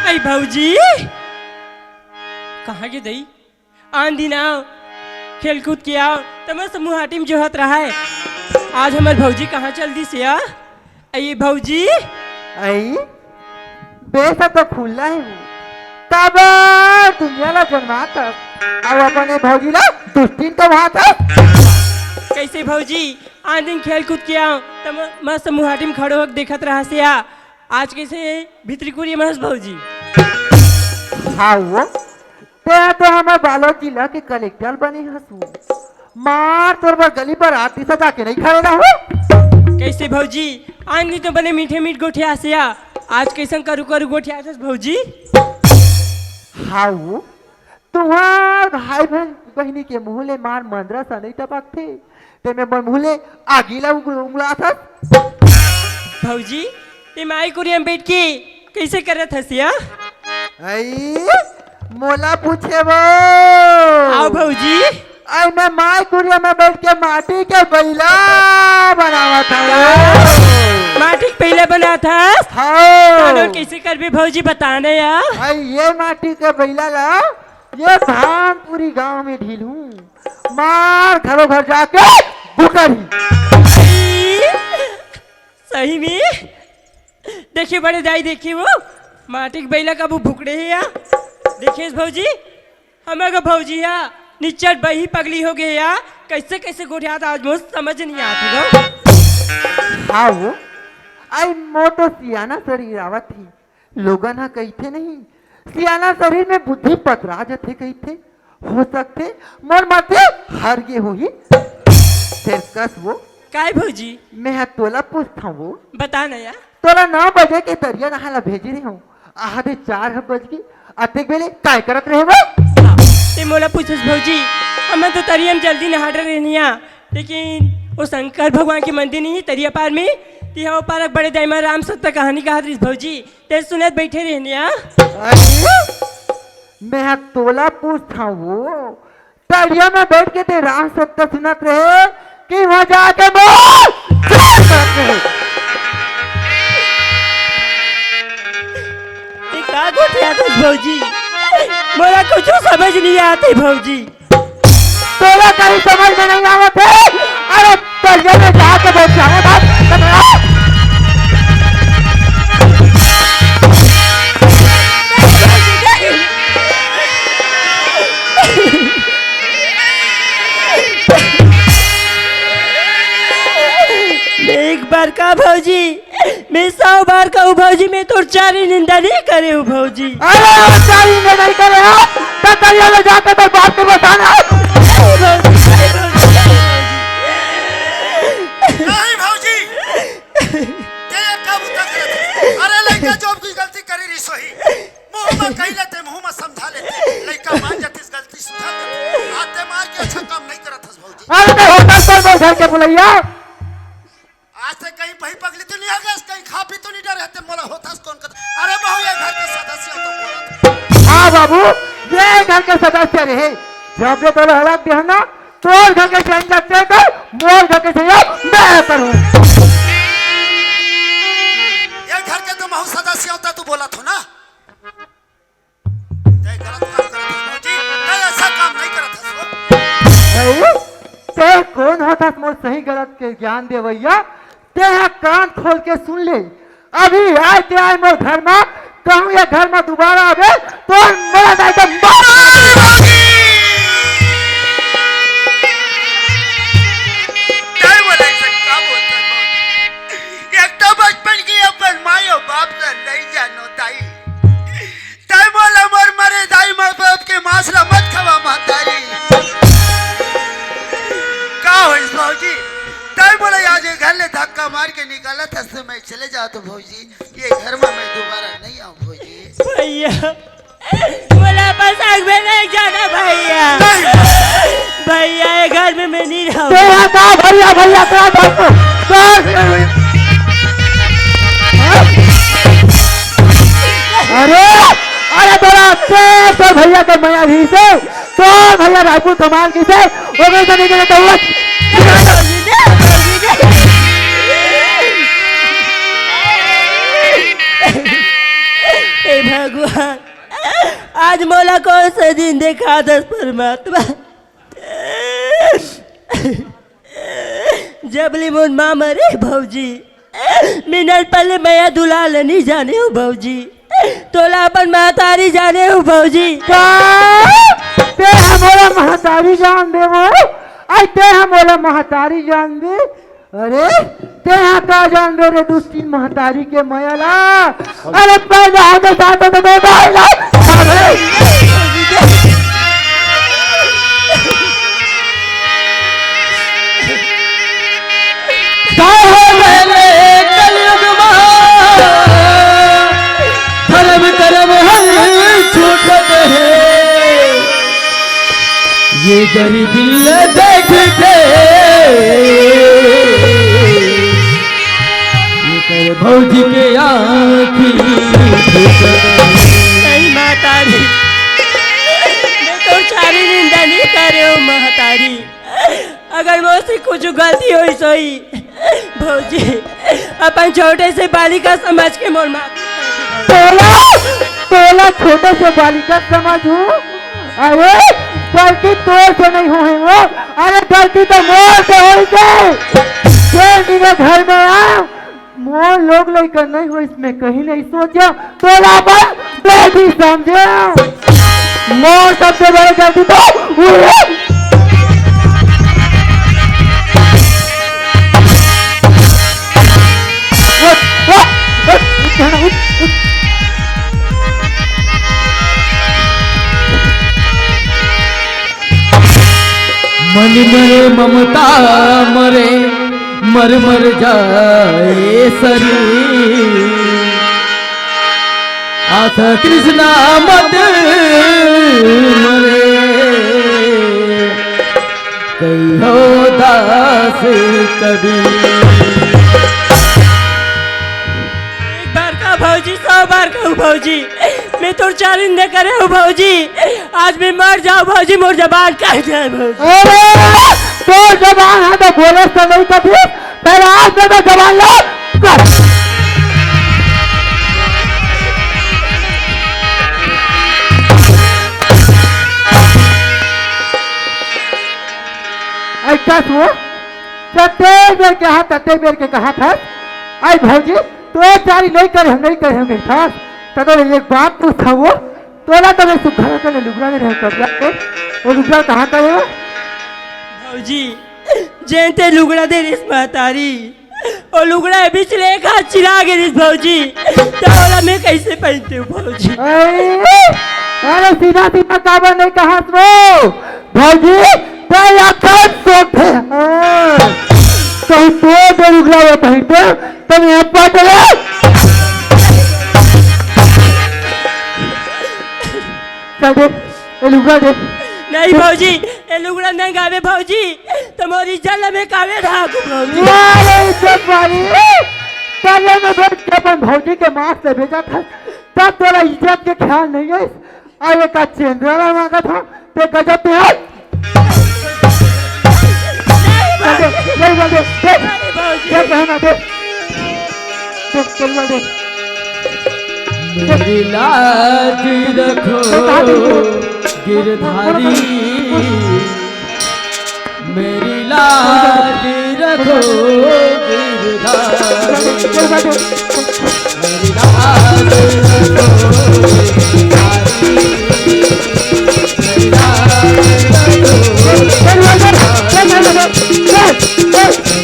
आई भौजी कहाँ के दई आंधी ना खेल कूद के आओ तब समूह हाटिम जो हत रहा है। आज हमारे भौजी कहाँ चल दी से आई भौजी आई बेसा तो खुला है तब दुनिया ला जन्मा तक अब अपने भौजी ला दुष्टिन तो वहाँ तक कैसे भौजी आज दिन खेल कूद के आओ तब मस्त समूह हाटिम खड़ो होकर देखत रहा से आज कैसे भीतरी कुरी मस्त भौजी हाँ वो तो हमारे बालों जिला के कलेक्टर बने हंसू मार तोर पर गली पर आती सजा के नहीं खड़े रहो। कैसे भौजी आज नहीं तो बने मीठे मीठ गोठिया से आज कैसे करू करू गोठिया भौजी हाँ वो तुम्हार भाई बहन बहनी के मुहले मार मंदरा सा नहीं टपक थे ते में मुहले आगीला उंगला था भौजी ते माई कुरियम बैठ के कैसे करत हसिया आई मोला पूछे वो आओ भौजी आई मैं माई कुरिया में बैठ के माटी के बैला बनावा था माटी पहले बना था हाँ कैसे कर भी भौजी बताने यार आई ये माटी के बैला ला ये धान पूरी गांव में ढीलूं मार घरों घर जाके भूखरी सही में देखिए बड़े दाई देखिए वो माटी के बैला का वो भुकड़े है या देखिए भौजी हमें भौजी या निचट बही पगली हो गई या कैसे कैसे गोठिया आज मुझे समझ नहीं आती गो हाँ वो आई मोटो सियाना शरीर आवत थी लोगन हा कहते नहीं सियाना शरीर में बुद्धि पतरा जथे कहते हो सकते मोर माथे हर गे हो ही फिर कस वो काय भौजी मैं तोला पूछता वो बता ना यार तोला 9 बजे के तरिया नहाला भेजी रही हूँ आधे 4 बज गई अतेक बेले काय करत रहे वो ते मोला पूछस भौजी हमें तो तरिया में जल्दी नहा रहनिया लेकिन वो शंकर भगवान के मंदिर नहीं तरिया पार में तिहा पारक बड़े दाइमा राम सत्य कहानी कहा रही भौजी ते सुनत बैठे रहनिया मैं तोला पूछता वो तरिया में बैठ के ते राम सत्य सुनत रहे कि वहां जाके बोल भौजी मोला कुछ समझ नहीं आती भौजी तोला कहीं समझ में नहीं आवत है अरे तरिया में जाके बैठ जाओ एक बार का भौजी मैं 100 बार का भौजी मैं तो चारी निंदा नहीं करे हूँ भौजी अरे चारी निंदा नहीं करे हो तो तरिया में जाके तो बात को बताना नहीं भौजी ते कब तक अरे लड़का जो कोई गलती करी रही सोही मुंह में कह लेते मुंह में समझा लेते लड़का मान जाती इस गलती सुधार देते आते मार के अच्छा काम नहीं करत हस भौजी अरे मैं होटल पर घर के बुलैया आज से कहीं बही पगली तो नहीं आ गया कहीं खा पी तो नहीं डर रहते मोला होतास कौन कर अरे बहू ये घर के सदस्य तो बोला हाँ बाबू ये घर के सदस्य रहे जब ये तो हालात देना तोर घर के चेंज करते तो मोर घर के चेंज मैं करूं ये घर के तो महू सदस्य होता तू बोला था ना जय गलत काम करत भौजी ते ऐसा काम नहीं करत हस ते कौन होता मोर सही गलत के ज्ञान दे भैया ते कान खोल के सुन ले अभी आए ते आए मोर घर में कहूँ ये घर में दोबारा आवे तो मेरा दाई तो बचपन की अपन मायो बाप से नहीं जानो ताई ताई बोला मर मरे दाई माँ बाप के मासला मत खवा मातारी का हो इस भौजी ताई बोला आज घर ले धक्का मार के निकाला था तो मैं चले जाओ तो भौजी ये घर में मैं दोबारा नहीं आऊँ भौजी भैया बोला बस आग में नहीं जाना भैया भैया ये घर में मैं नहीं रहूँ भैया भैया अरे अरे तेरा तो भैया के माया भी से तो भैया रायपुर कमाल की से वो भी तो नहीं करता हुआ आज मोला कौन सा दिन देखा दस परमात्मा। जबली मोन माँ मरे भौजी, मिनट पहले मैं दुलाल नहीं जाने हूँ भौजी, तोला अपन महतारी जाने हूँ भौजी। ते हमारा महतारी जान दे वो, आई ते हमारा महतारी जान दे। अरे ते यहाँ का जान दे रे दूसरी महतारी के मयला। अरे पैदा होते साथ तो दे भाईला। ये गरीबी देख के ये कर भौजी के आँखी नहीं महतारी, मैं तो सारी निंदा नहीं कर रही हूँ महतारी। अगर मुझसे कुछ गलती हुई सोई भौजी, अपन छोटे से बालिका समझ के मोर माफ। तोला छोटे से बालिका समझू? अरे गलती तो से नहीं हुई वो, अरे गलती तो मोर से हुई थी। मेरे घर में आ मोर लोग लेकर नहीं हो, इसमें कहीं नहीं सोचा। तोला पर बेटी समझे, मोर सबसे बड़ी गलती तो हुई। मन मरे ममता मरे मर मर जाए शरीर, आथ कृष्णा मत मरे कहो दास कबीर। एक बार का भौजी 100 बार कहूँ भौजी, मैं तो चारिंदे करे हूँ भौजी। आज मैं मर जाऊँ भौजी, मोर जबान कह जाए भौजी। अरे तो जबान है तो बोले तो नहीं कभी, पहले आज तो जबान लो कर। ऐसा हुआ सत्ते बेर के हाथ तत्ते बेर के कहा था। आई भौजी तो चारी नहीं करे हम था। तो एक बात पूछा वो तोला तो मैं सुखा कर लुगड़ा में रह कर वो लुगड़ा कहाँ करे वो भौजी? जेते लुगड़ा दे रिस महतारी, और लुगड़ा बीच ले एक हाथ चिरा गे रिस भौजी, तो वाला मैं कैसे पहनते हूँ भौजी? अरे सीधा सीधा काबर नहीं कहा तो भौजी तेरी आंखें सोते कहीं तो लुगड़ा वो पहनते तुम यहाँ पर दे ए लुगड़ा दे। नहीं भौजी, ए लुगड़ा नहीं गावे भौजी, तुम्हारी जल में कावे ढाकू भौजी। अरे इज्जत वाली पहले में भेज के अपन भौजी के माँ से भेजा था, तब तेरा इज्जत के ख्याल नहीं है। आगे का चेंद्रा मांगा था तो गजब पे है। नहीं दे कहना दे दे। मेरी लाज रखो गिरधारी, मेरी लाज रखो गिरधारी, मेरी लाज रखो गिरधारी, मेरी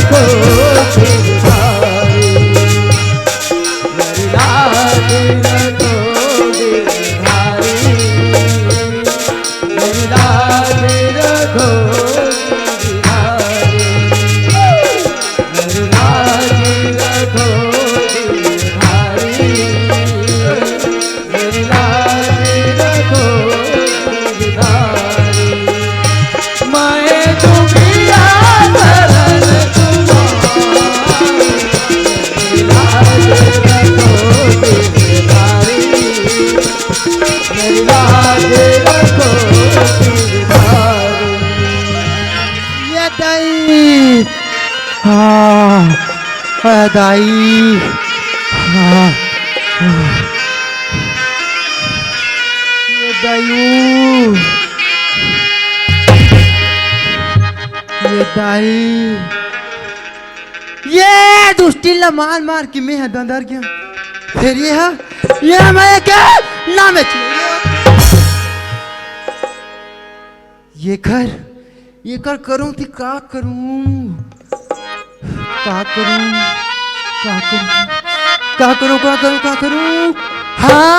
रखो गिरधारी मेरी लाज रखो गिरधारी मेरी लाज रखो गिरधारी मेरी लाज रखो गिरधारी मेरी लाज रखो गिरधारी मैं दुनिया शरण तुम्हारी मेरी लाज रखो गिरधारी मेरी लाज रखो गिरधारी ये दाई हाँ दाई हाँ ये दाई ये दाई ये दुष्टी ला मार मार के मैं अंदर गया फिर ये मैं क्या नाम है ये कर करूं थी का करूं हाँ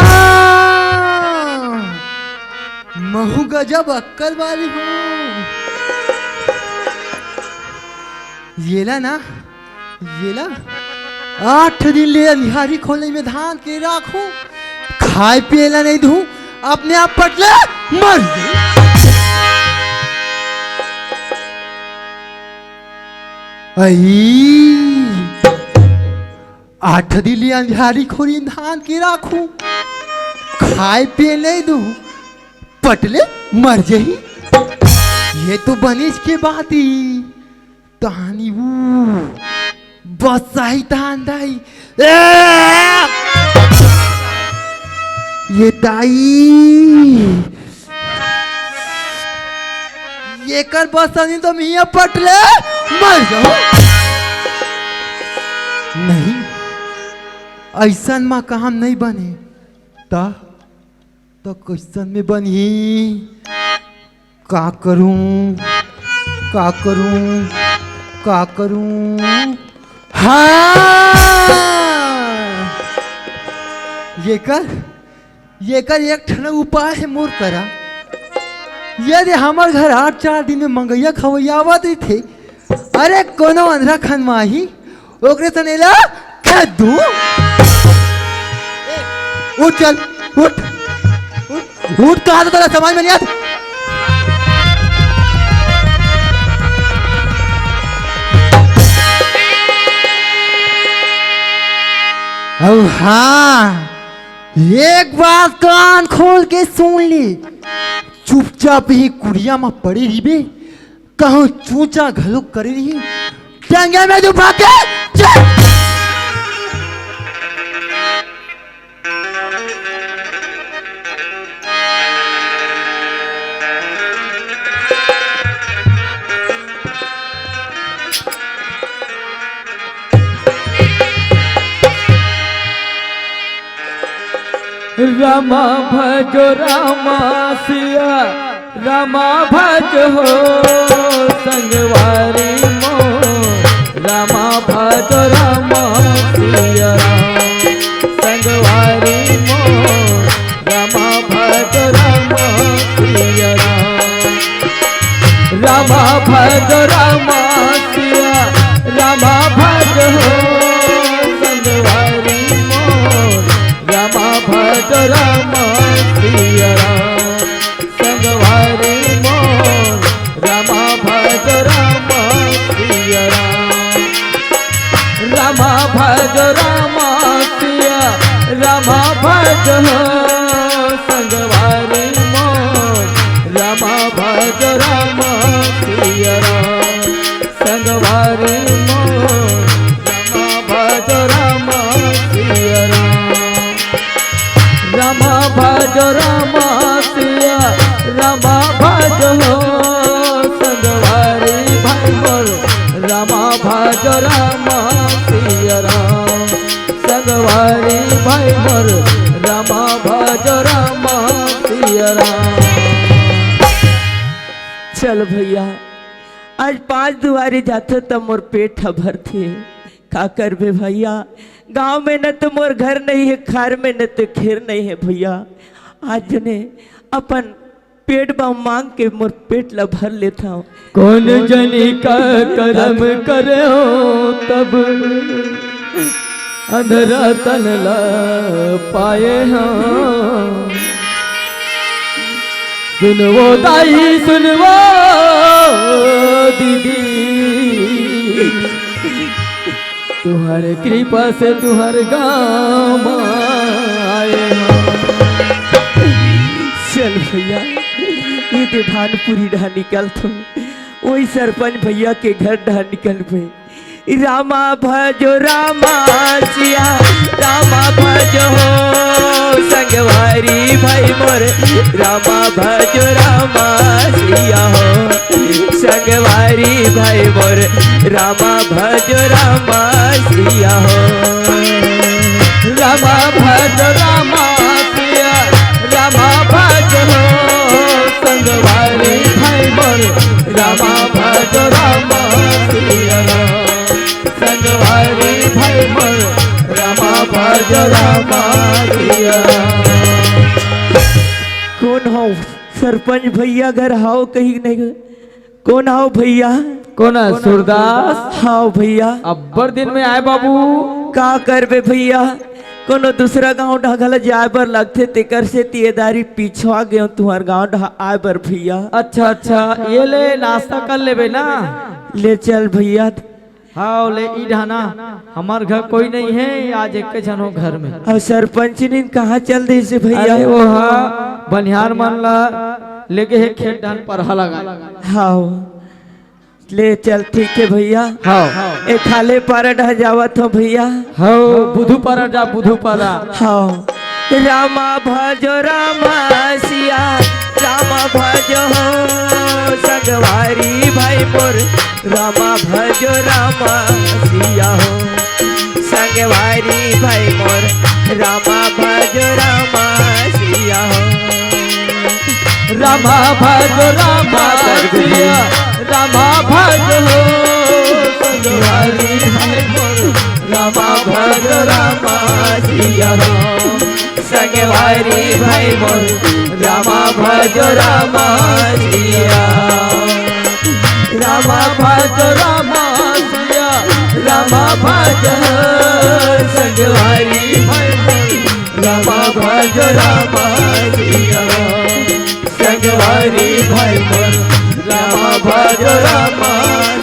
महू गजब अक्कल वाली हूँ ये ला 8 दिन ले निहारी खोले में धान के राखू खाए पिएला नहीं दूं अपने आप पटले मर गई आई 8 दिन ले अंधारी खोली धान के राखू खाए पिए नहीं दूं पटले मर जाही ये तो बनिश के बात ही कहानी वो बस सही धान दाई ये दाई ये कर बस नहीं तो मियाँ पटले मर जाओ नहीं ऐसा माँ काम नहीं बने तो क्वेश्चन में बनी का करूं हाँ ये कर एक ठन उपाय है मोर करा यदि हमार घर 8-4 दिन में मंगैया खवैया आवत थे अरे कोनो अंधरा खन माही ओकरे तनेला कह दूं उठ चल उठ कहा तो तेरा समझ में नहीं आता अब हाँ एक बात कान खोल के सुन ली चुपचाप ही कुड़िया में पड़ी रही बे कहूँ चूचा घलुक करी रही टंगे में दुबा के चल रामा भज रामा सिया रामा भज हो संगवारी मो रामा भज रामा सिया संगवारी मो रामा भज रामा सिया रामा भज रामा सिया रामा भज हो संगवारी मो रामा भज रामा सिया संगवारी मोर रामा भज रामा सिया रामा भज रामा सिया रामा भज हो संगवारी मोर रामा भज रामा सिया संगवारी मोर रामा भज रामा सिया रामा भज रामा सिया रामा भज हो संगवारी भाई मोर रामा भज रामा सिया संगवारी भाई मोर रामा भज रामा सिया चल भैया आज 5 दुआरे जाते तब मोर पेट भर थे। का करबे भैया, गांव में न तो मोर घर नहीं है, खार में न तो खेर नहीं है भैया। आज ने अपन पेट बा मांग के मोर पेट ला भर लेता हूँ। कौन जनी का करम करे हो तब अंधरा तन ला पाए हाँ। सुनवो दाई सुनवो दीदी, तुम्हारे कृपा से तुम्हारे गाँव आए हाँ। चल भैया ये तो धानपुरी ढा निकल तो वही सरपंच भैया के घर ढा निकल पे। रामा भजो रामा सिया रामा भजो संगवारी भाई मोर। रामा भजो रामा सिया हो संगवारी भाई मोर। रामा भजो रामा सिया हो। रामा भज रामा सिया रामा भज संगवारी भाई मोर। रामा भज रामा सिया संगवारी भाई मोर। रामा भज रामा सिया। कौन हो सरपंच भैया घर हाओ कहीं नहीं गए? कौन आओ भैया? कौन है सूरदास? हाँ भैया। अब्बर दिन में आए बाबू। का करबे भैया, कोनो दूसरा गांव ढागल जाए बर लगते तेकर से तियेदारी पिछवा गए तुम्हार गांव आए बर भैया। अच्छा अच्छा, ये ले नाश्ता कर लेबे ना। ले चल भैया। हाँ ले ई ढाना, हमार घर कोई नहीं है, आज एक जन हो घर में। और सरपंच ने कहाँ चल दे से भैया? अरे वो हाँ बनिहार मन ला लेके है खेत धान पर लगा। हाँ ले चल ठीक है भैया। हाँ एक खाले पारा ढह जावत हो भैया। हाँ बुधू पारा जा बुधू पारा। हाँ रामा भजो रामा सिया रामा भजो संगवारी भाई मोर। रामा भजो रामा सिया हो संगवारी भाई मोर। रामा भजो रामा सिया हो। रामा भज रामा सिया रामा भज संगवारी भाई मोर। रामा भज रामा सिया संगवारी भाई मोर। रामा भजो रामा सिया। रामा भज रामा सिया रामा भज संगवारी भाई मोर। रामा भज रामा सिया संगवारी भाई मोर। रामा भज रामा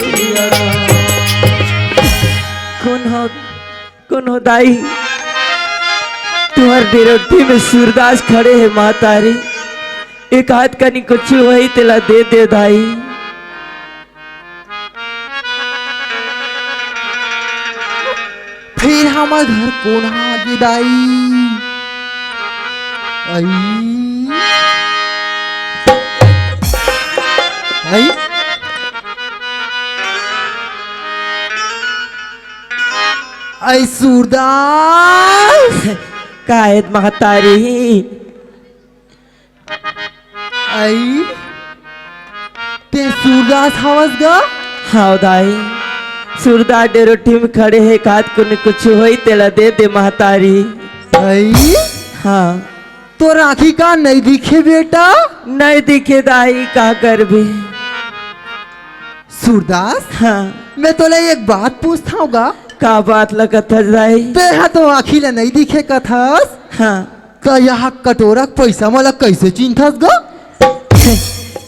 सिया। कौन हो दाई? तुम्हार डेरोटी में सूरदास खड़े है मातारी। एक हाथ कनी कुछ वही तेला दे दे दाई। फिर हमार घर कौन आगे दाई? आई आई आई सूरदास कायद महतारी। आई ते सूरदास हवस गा? हाँ दाई सूरदास डेरोटी में खड़े है। एक हाथ को कुछ होई तेला दे दे महतारी। आई हाँ तो राखी का नहीं दिखे बेटा? नहीं दिखे दाई का कर भी। सूरदास हाँ मैं तोले एक बात पूछता हूँगा। का बात लगत है दाई? तेरा तो आखी ले नहीं दिखे कथस। हाँ तो यहाँ कटोरा के पैसा मला कैसे चिंथस गा?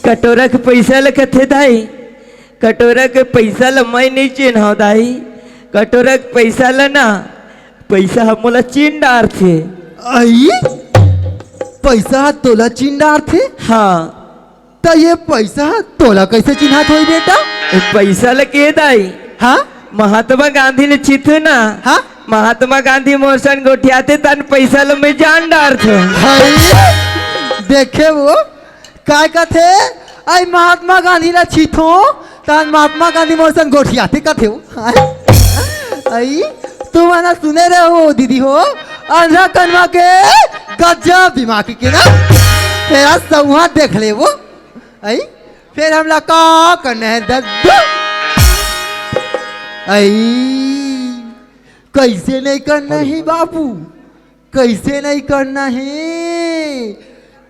कटोरा के पैसा लगत है दाई? कटोरा के पैसा ल मैं नहीं चिन्ह दाई। कटोरा के पैसा ल ना पैसा हम मोला चिन्ह डार थे। आई पैसा तोला चिंडार थे? हाँ तो ये पैसा तोला कैसे चिन्हात होई बेटा? पैसा ल के दाई? हाँ महात्मा गांधी ने चिथ ना। हाँ महात्मा गांधी मोशन गोठियाते तन पैसा लो में जान डार थे। देखे वो काय कथे आई महात्मा गांधी ला छीथो तान महात्मा गांधी मोरसन गोठियाते कथे हो। आई तुम ना सुने रहे हो दीदी हो अंधा कनवा के गजब दिमाग के ना तेरा संवाद देख ले वो। आई फिर हम लोग का करना है दद्दू आई कैसे नहीं करना है बापू, कैसे नहीं करना है,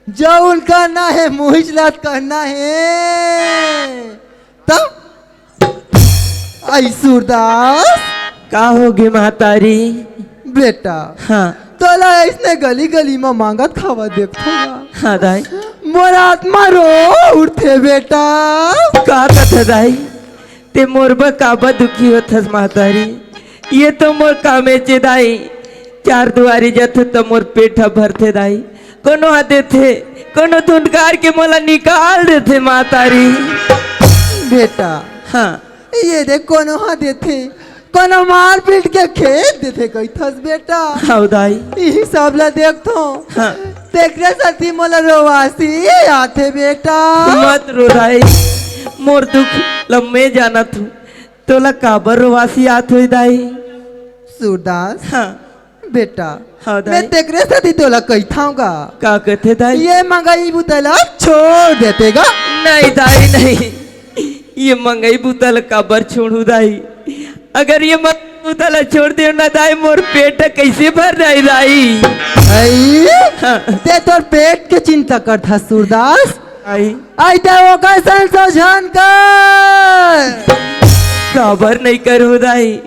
जौन करना है मुहिजलात करना है। तब आई सूरदास का होगी महतारी? बेटा हाँ तोला इसने गली गली में मांगत खावा देखो हाँ दाई। मोर आत्मा रो उठे बेटा। का कथा दाई? ते मोरबा काबा दुखी होथस महतारी, ये तो मोर कामे चे दाई। चार दुआरी जथे तो मोर पेटा भरथे दाई, कोनो आते थे कोनो धुंडकार के मोला निकाल देथे महतारी। बेटा हाँ ये देख कोनो हाँ देथे, कोनो मार पीट के खेत देथे कही थस बेटा। हाँ दाई। यही सब ला देखतो हाँ तेकरे साथी मोला रोवासी आथे बेटा। मत रो दाई, मोर दुख लम्बे जाना तू तोला काबर रोवासी आत हुई दाई। सूरदास हाँ बेटा हाँ दाई। मैं तेकरे साथी तोला कही थाऊंगा का कहते दाई? ये मंगाई बुतला छोड़ देतेगा। नहीं दाई नहीं, ये मंगई बुतल काबर छोड़ू दाई? अगर ये बुतल छोड़ दे ना दाई, मोर पेट कैसे भर जाए दाई? आई हाँ। ते तोर पेट के चिंता करता सूरदास। आई आई ते वो कैसन सोझन कर काबर नहीं करू दाई?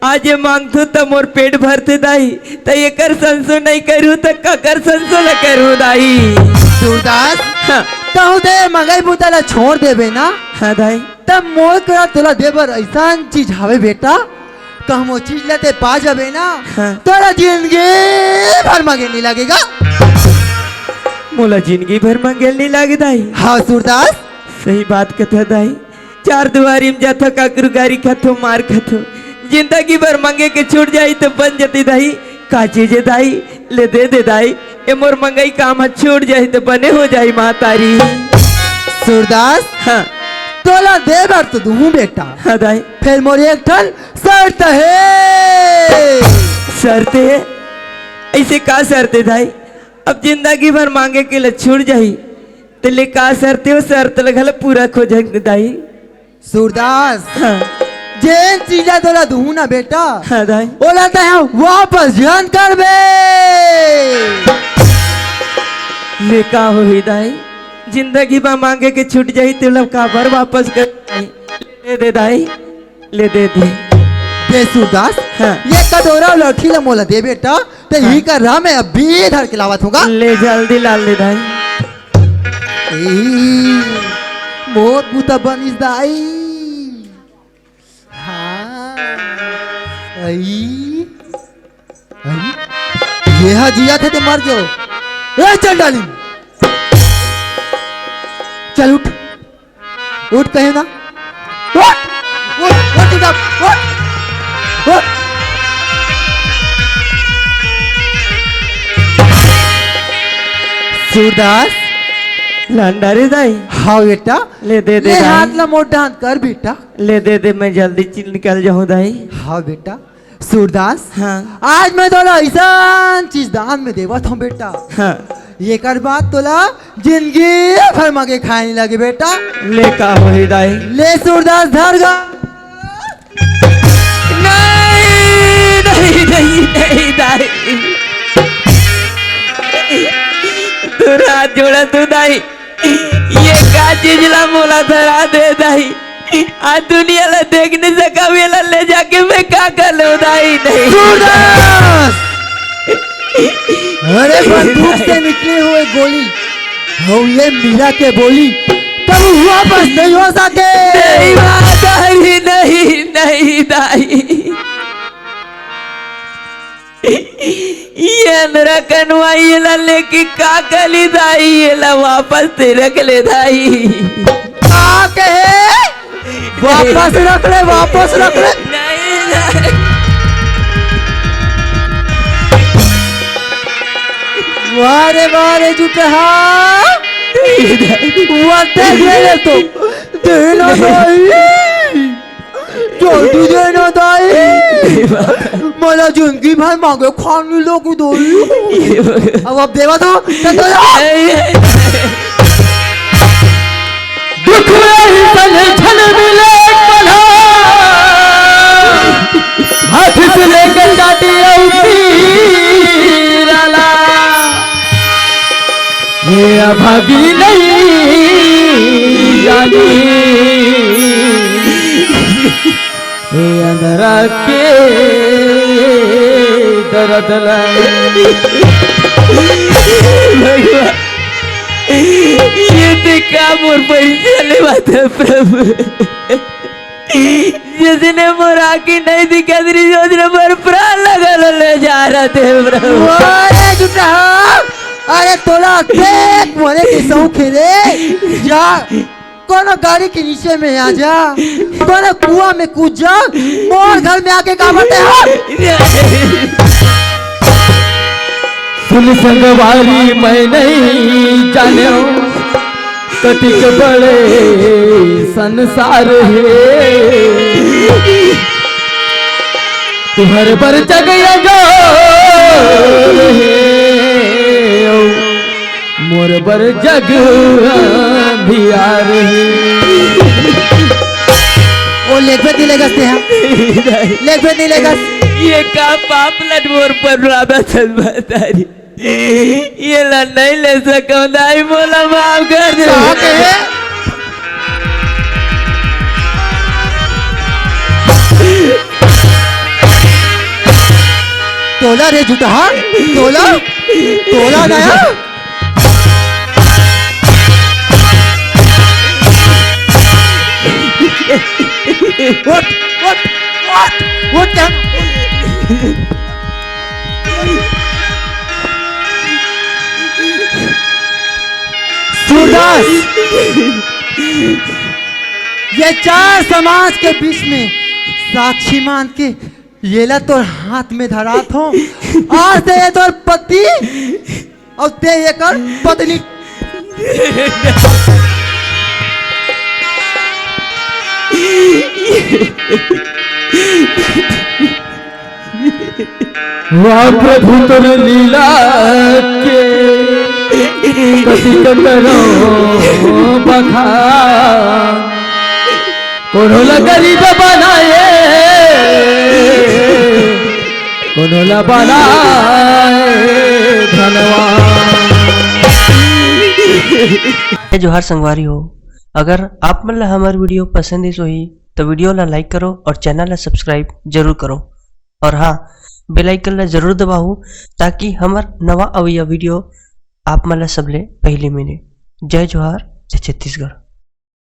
आज ये मांगथो तो मोर पेट भरते दाई, तो ये कर संसो नहीं करू तो ककर संसो न करू दाई। सूरदास हाँ कहू दे मंगाई बुतला छोड़ देबे ना, हाँ दाई। तब मोर करा तोला देबर ऐसा चीज हवे बेटा, कहम वो चीज लेते पा जाबे ना हाँ। तोरा जिंदगी भर मांगे नहीं लगेगा। मोला जिंदगी भर मंगेल नहीं लागे दाई। हाँ सूरदास सही बात कथा दाई। चार दुआरी में जाथो काकरू गारी खाथो मार खाथो, जिंदगी भर मांगे के छूट जाई तो बन जाती दाई। का चीज है दाई? ले दे दाई, ए मोर मंगई काम छूट जाई तो बने हो जाई महतारी। सूरदास हाँ तोला देबर तो दूँ बेटा, हाँ दाई। फिर मोर एक ठन शर्त है। शर्त है? ऐसे का शर्त है दाई? अब जिंदगी भर मांगे के लिए छूट जाई तो ले का शर्त है? वो शर्त लगल पूरा खोजंग दाई। सूरदास हाँ जेन चीजा तोला दूँ ना बेटा, हाँ दाई। ओला तो हम वापस जान करबे। ले का हो दाई? जिंदगी में मांगे के छूट जाई तो लब काबर वापस कर दाई? ले दे दाई, ले दे। दे सूरदास हाँ। ये कटोरा लौठी ला मोला दे बेटा, तो यही कर रहा मैं अभी धर के लावत होगा। ले जल्दी लाल ले दाई। मोर पुता बनिस दाई। हाँ आई ये हा जिया थे ते मर गयो। ए चल डाली, चल उठ उठ कहे ना, उठ उठ उठ उठ उठ। सूरदास लांडारे दाई। हाँ बेटा ले दे ले दाई। हाथ ला मोटा हाथ कर बेटा। ले दे मैं जल्दी निकल जाऊँ दाई। हाँ बेटा सूरदास हाँ आज मैं तोला ऐसा चीज दान में देवत हूँ बेटा, हाँ। ये कर बात तोला जिंदगी भर मांगे खाने लगे बेटा। ले का हो दाई? ले सूरदास धर गा। नहीं दाई, तू हाथ जोड़ा तू दाई। ये का चीज ला मोला धरा दे दाई। आज दुनिया ला देख नहीं सका, वेला ले जाके मैं का कर लो दाई? नहीं सूरदास अरे बंदूक से निकली हुई गोली हो ये मीरा के बोली, कभी वापस नहीं हो सके। नहीं दाई, नहीं दाई। ये मेरा कनवाई ये ला लेके का कली दाई? ये ला वापस ते रख ले दाई। का कहे वापस रख ले, वापस रख ले। नहीं वारे वारे जुटहा वाते ले तो देना दाई, जल्दी देना दाई। मला जिंदगी भर मांगे खाने लोग दाई। अब देवा तो दुख में ही तने छन मिले भागी नहीं जानी अंधरा के दर्द ये देखा मोर पैसे ले बात है प्रभु जिसने मोर आँखी नहीं दिखा तेरी योजना पर प्राण लगा ले जा रहा थे प्रभु। अरे जुटा अरे तोला देख मोरे के सौ खेले जा कोनो गाड़ी के नीचे में आ जा कोनो कुआं में कूद जा मोर घर में आके का बटे हो सुन संगवारी मैं नहीं जाने कतिक बड़े संसार है तुम्हारे पर जग मोर पर जग अंधियार है ओ लेखभेद नहीं लेगा से लेखभेद नहीं लेगा ये का पाप लट मोर पर राबत बतारी ये ला नहीं ले सको दाई बोला माफ कर दे तोला रे जुटा तोला तोला नया what क्या सूरदास ये चार समाज के बीच में साक्षी मान के ये ला तो हाथ में धरात हो और से ये तो पति और ते ये कर पत्नी वाह प्रभु तुम लीला के कति करो बखान कोनोला गरीब बनाए कोनोला बनाए धनवान। जोहार संगवारी हो, अगर आप मन ला हमार वीडियो पसंद इस होही तो वीडियो ला लाइक करो और चैनल ला सब्सक्राइब जरूर करो और हाँ बेल आइकन ला जरूर दबाओ ताकि हमार नवा अवैया वीडियो आप मन ला सबले पहले मिले। जय जोहार, जय छत्तीसगढ़।